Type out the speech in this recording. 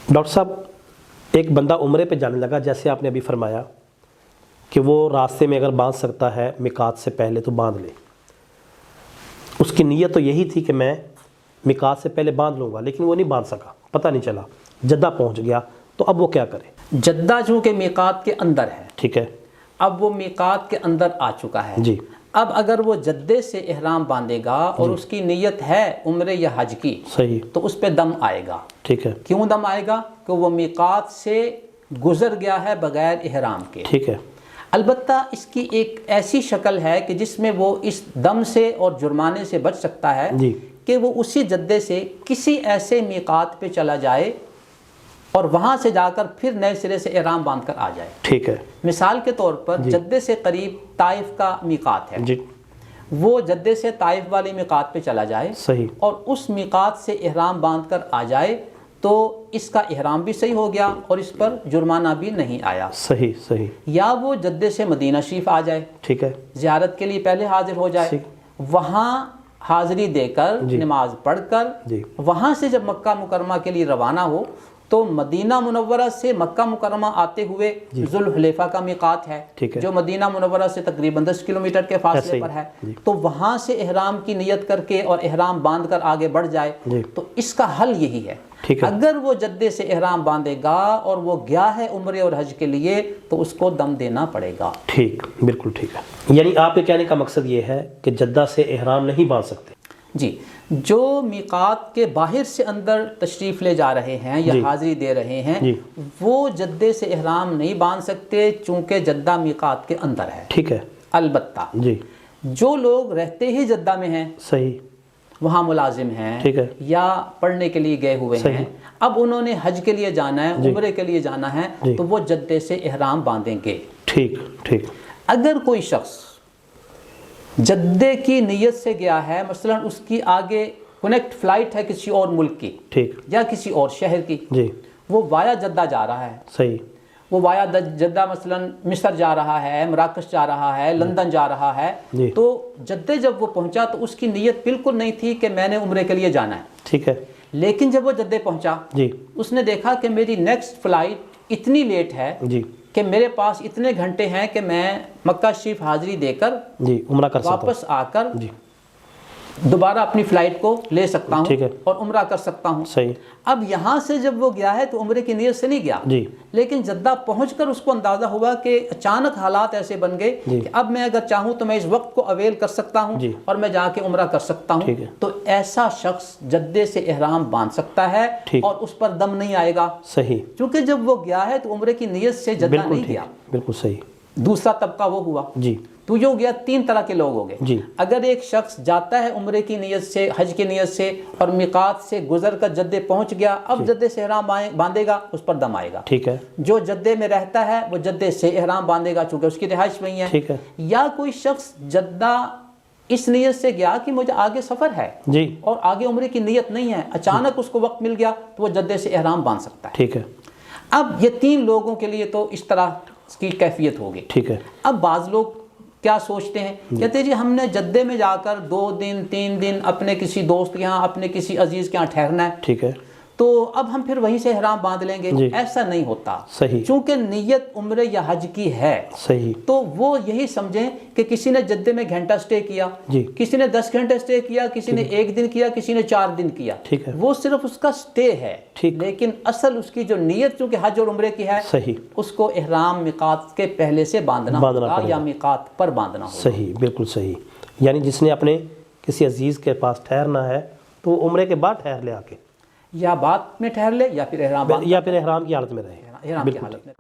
Doctor صاحب ایک بندہ عمرے پہ جانے لگا، جیسے آپ نے ابھی فرمایا کہ وہ راستے میں اگر باندھ سکتا ہے میقات سے پہلے تو باندھ لے. اس کی نیت تو یہی تھی کہ میں میقات سے پہلے باندھ لوں گا، لیکن وہ نہیں باندھ سکا، پتہ نہیں چلا، جدہ پہنچ گیا، تو اب وہ کیا کرے؟ جدہ چونکہ میقات کے اندر ہے، ٹھیک ہے، اب وہ میقات کے اندر آ چکا ہے. جی. اب اگر وہ جدے سے احرام باندھے گا اور اس کی نیت ہے عمرے یا حج کی، صحیح، تو اس پہ دم آئے گا. ٹھیک ہے. کیوں دم آئے گا؟ کہ وہ میقات سے گزر گیا ہے بغیر احرام کے. ٹھیک ہے. البتہ اس کی ایک ایسی شکل ہے کہ جس میں وہ اس دم سے اور جرمانے سے بچ سکتا ہے جی. کہ وہ اسی جدے سے کسی ایسے میقات پہ چلا جائے اور وہاں سے جا کر پھر نئے سرے سے احرام باندھ کر آ جائے. ٹھیک ہے. مثال کے طور پر جدے سے قریب طائف کا میقات ہے، جی. وہ جدے سے طائف والی میقات پہ چلا جائے، صحیح، اور اس میقات سے احرام باندھ کر آ جائے تو اس کا احرام بھی صحیح ہو گیا اور اس پر جرمانہ بھی نہیں آیا. صحیح صحیح. یا وہ جدے سے مدینہ شریف آ جائے، ٹھیک ہے، زیارت کے لیے پہلے حاضر ہو جائے، وہاں حاضری دے کر نماز پڑھ کر وہاں سے جب مکہ مکرمہ کے لیے روانہ ہو تو مدینہ منورہ سے مکہ مکرمہ آتے ہوئے ذوالحلیفہ کا میقات ہے جو مدینہ منورہ سے تقریباً 10 کلومیٹر کے فاصلے پر ہے، تو وہاں سے احرام کی نیت کر کے اور احرام باندھ کر آگے بڑھ جائے. تو اس کا حل یہی ہے، اگر وہ جدے سے احرام باندھے گا اور وہ گیا ہے عمرے اور حج کے لیے تو اس کو دم دینا پڑے گا. ٹھیک، بالکل ٹھیک ہے. یعنی آپ کے کہنے کا مقصد یہ ہے کہ جدہ سے احرام نہیں باندھ سکتے. جی، جو میقات کے باہر سے اندر تشریف لے جا رہے ہیں یا حاضری دے رہے ہیں وہ جدے سے احرام نہیں باندھ سکتے چونکہ جدہ میقات کے اندر ہے. ٹھیک ہے. البتہ جو لوگ رہتے ہی جدہ میں ہیں، صحیح، وہاں ملازم ہیں یا پڑھنے کے لیے گئے ہوئے ہیں، اب انہوں نے حج کے لیے جانا ہے، عمرے کے لیے جانا ہے، تو وہ جدے سے احرام باندھیں گے. ٹھیک ٹھیک. اگر کوئی شخص جدے کی نیت سے گیا ہے، مثلا اس کی آگے کنیکٹ فلائٹ ہے کسی اور ملک کی یا کسی اور شہر کی، وہ وایا جدہ جا رہا ہے، صحیح، وہ وایا جدہ مثلا مصر جا رہا ہے، مراکش جا رہا ہے، لندن جا رہا ہے، تو جدے جب وہ پہنچا تو اس کی نیت بالکل نہیں تھی کہ میں نے عمرے کے لیے جانا ہے. ٹھیک ہے. لیکن جب وہ جدے پہنچا اس نے دیکھا کہ میری نیکسٹ فلائٹ اتنی لیٹ ہے کہ میرے پاس اتنے گھنٹے ہیں کہ میں مکہ شریف حاضری دے کر عمرہ کر سکتا ہوں، واپس آ کر دوبارہ اپنی فلائٹ کو لے سکتا ہوں اور عمرہ کر سکتا ہوں. صحیح. اب یہاں سے جب وہ گیا ہے تو عمرے کی نیت سے نہیں گیا، لیکن جدہ پہنچ کر اس کو اندازہ ہوا کہ اچانک حالات ایسے بن گئے کہ اب میں اگر چاہوں تو میں اس وقت کو اویل کر سکتا ہوں اور میں جا کے عمرہ کر سکتا ہوں. تو ایسا شخص جدے سے احرام باندھ سکتا ہے اور اس پر دم نہیں آئے گا. صحیح. کیونکہ جب وہ گیا ہے تو عمرے کی نیت سے جدہ نہیں گیا. بالکل صحیح. دوسرا طبقہ وہ ہوا. تو یہ ہو گیا، 3 طرح کے لوگ ہو گئے. اگر ایک شخص جاتا ہے عمرے کی نیت سے، حج کی نیت سے، اور میقات سے گزر کر جدے پہنچ گیا، اب جدے سے احرام باندھے گا، اس پر دم آئے گا. ٹھیک ہے. جو جدے میں رہتا ہے وہ جدے سے احرام باندھے گا چونکہ اس کی رہائش وہیں ہے. ٹھیک ہے. یا کوئی شخص جدہ اس نیت سے گیا کہ مجھے آگے سفر ہے اور آگے عمرے کی نیت نہیں ہے، اچانک اس کو وقت مل گیا تو وہ جدے سے احرام باندھ سکتا ہے. ٹھیک ہے. اب یہ 3 لوگوں کے لیے تو اس طرح کی کیفیت ہوگی. ٹھیک ہے. اب بعض لوگ کیا سوچتے ہیں، کہتے ہیں جی ہم نے جدے میں جا کر 2 دن 3 دن اپنے کسی دوست کے یہاں، اپنے کسی عزیز کے یہاں ٹھہرنا ہے. ٹھیک ہے. تو اب ہم پھر وہیں سے احرام باندھ لیں گے. ایسا نہیں ہوتا. صحیح. چونکہ نیت عمرے یا حج کی ہے. صحیح. تو وہ یہی سمجھیں کہ کسی نے جدے میں گھنٹہ سٹے کیا، کسی نے 10 گھنٹے سٹے کیا، کسی نے 1 دن کیا، کسی نے 4 دن کیا. ٹھیک ہے. وہ صرف اس کا سٹے ہے، لیکن اصل اس کی جو نیت چونکہ حج اور عمرے کی ہے، اس کو احرام میقات کے پہلے سے باندھنا ہوگا یا میقات پر باندھنا ہوگا. صحیح، بالکل صحیح. یعنی جس نے اپنے کسی عزیز کے پاس ٹھہرنا ہے تو وہ عمرے کے بعد ٹھہر لے، آ کے یا بعد میں ٹھہر لے، یا پھر احرام کی حالت میں رہے. احرام کی حالت میں